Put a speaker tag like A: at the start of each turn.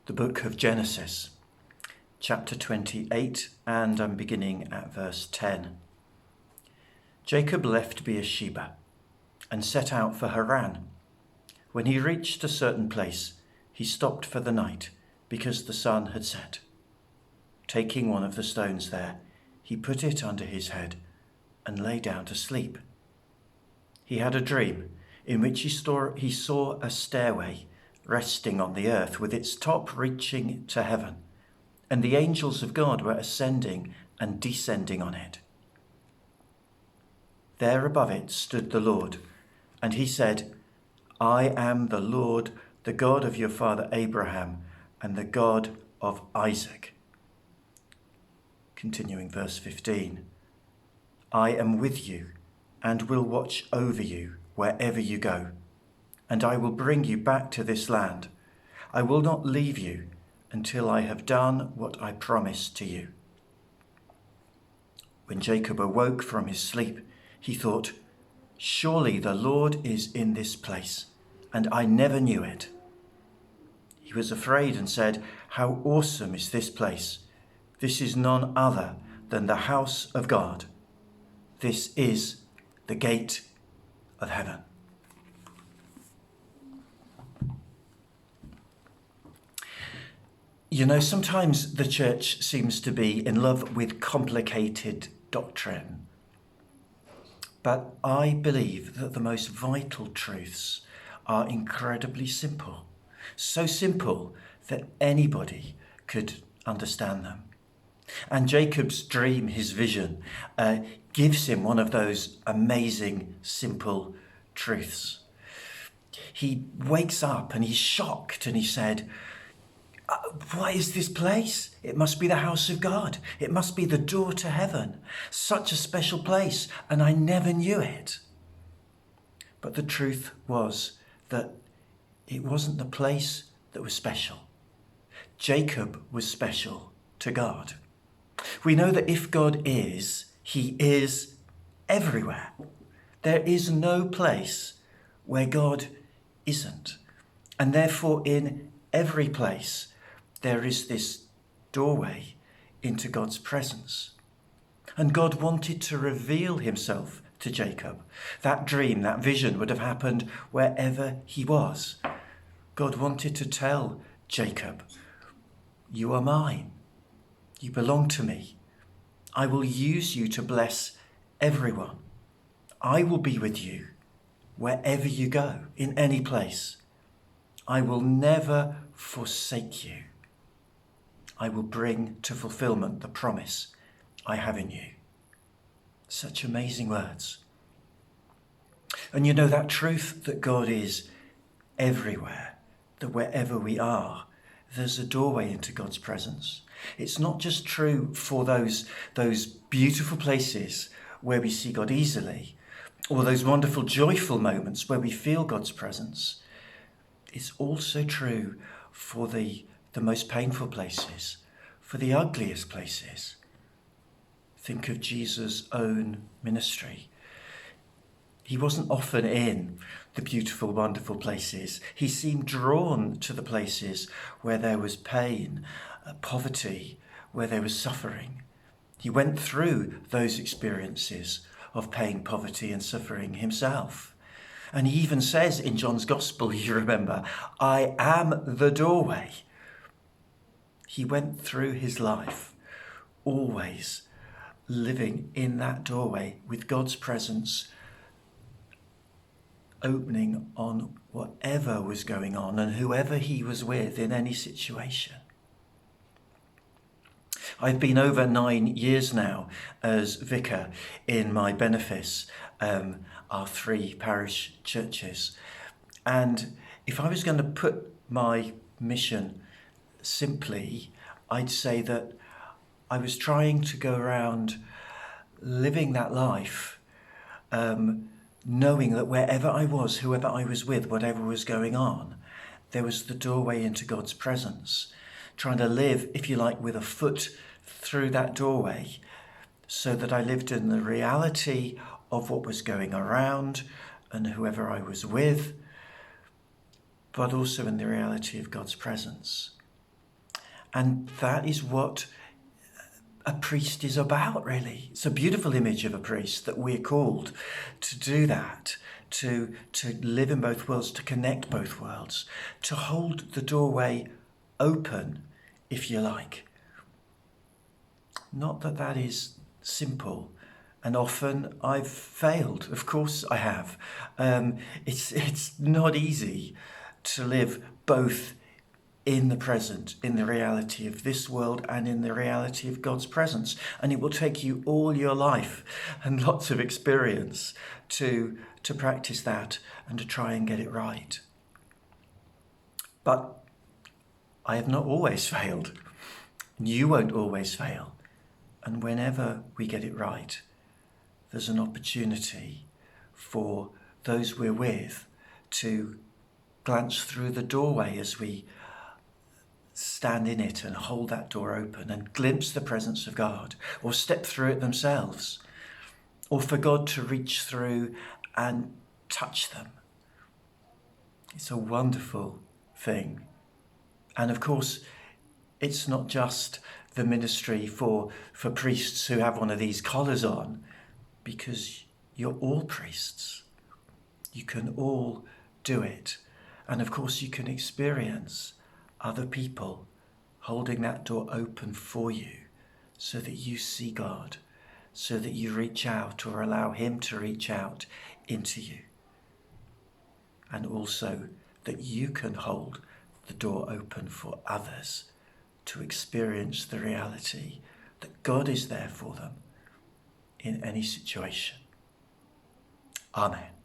A: the book of Genesis, chapter 28, and I'm beginning at verse 10. Jacob left Beersheba and set out for Haran. When he reached a certain place, he stopped for the night because the sun had set. Taking one of the stones there, he put it under his head and lay down to sleep. He had a dream in which he saw a stairway resting on the earth with its top reaching to heaven, and the angels of God were ascending and descending on it. There above it stood the Lord, and he said, I am the Lord, the God of your father Abraham, and the God of Isaac. Continuing verse 15. I am with you and will watch over you wherever you go, and I will bring you back to this land. I will not leave you until I have done what I promised to you. When Jacob awoke from his sleep, he thought, surely the Lord is in this place, and I never knew it. He was afraid and said, how awesome is this place! This is none other than the house of God. This is the gate of heaven. You know, sometimes the church seems to be in love with complicated doctrine. But I believe that the most vital truths are incredibly simple. So simple that anybody could understand them. And Jacob's dream, his vision, gives him one of those amazing, simple truths. He wakes up and he's shocked and he said, what is this place? It must be the house of God. It must be the door to heaven. Such a special place, and I never knew it. But the truth was that it wasn't the place that was special. Jacob was special to God. We know that if God is, he is everywhere. There is no place where God isn't. And therefore, in every place, there is this doorway into God's presence. And God wanted to reveal himself to Jacob. That dream, that vision would have happened wherever he was. God wanted to tell Jacob, you are mine. You belong to me. I will use you to bless everyone. I will be with you wherever you go, in any place. I will never forsake you. I will bring to fulfillment the promise I have in you. Such amazing words. And you know that truth that God is everywhere, that wherever we are, there's a doorway into God's presence. It's not just true for those beautiful places where we see God easily, or those wonderful, joyful moments where we feel God's presence. It's also true for the most painful places, for the ugliest places. Think of Jesus' own ministry. He wasn't often in the beautiful, wonderful places. He seemed drawn to the places where there was pain, poverty, where there was suffering. He went through those experiences of pain, poverty, and suffering himself. And he even says in John's Gospel, you remember, I am the doorway. He went through his life always living in that doorway with God's presence opening on whatever was going on and whoever he was with in any situation. I've been over 9 years now as vicar in my benefice, our 3 parish churches. And if I was going to put my mission simply, I'd say that I was trying to go around living that life, knowing that wherever I was, whoever I was with, whatever was going on, there was the doorway into God's presence. Trying to live, if you like, with a foot through that doorway, so that I lived in the reality of what was going around and whoever I was with, but also in the reality of God's presence. And that is what a priest is about, really. It's a beautiful image of a priest, that we're called to do that, to live in both worlds, to connect both worlds, to hold the doorway open, if you like. Not that that is simple, and often I've failed. Of course I have. It's not easy to live both in the present, in the reality of this world and in the reality of God's presence. And it will take you all your life and lots of experience to practice that and to try and get it right. But I have not always failed. You won't always fail. And whenever we get it right, there's an opportunity for those we're with to glance through the doorway as we stand in it and hold that door open and glimpse the presence of God, or step through it themselves, or for God to reach through and touch them. It's a wonderful thing. And of course, it's not just the ministry for priests who have one of these collars on, because you're all priests. You can all do it. And of course, you can experience other people holding that door open for you so that you see God, so that you reach out or allow him to reach out into you. And also that you can hold the door open for others to experience the reality that God is there for them in any situation. Amen.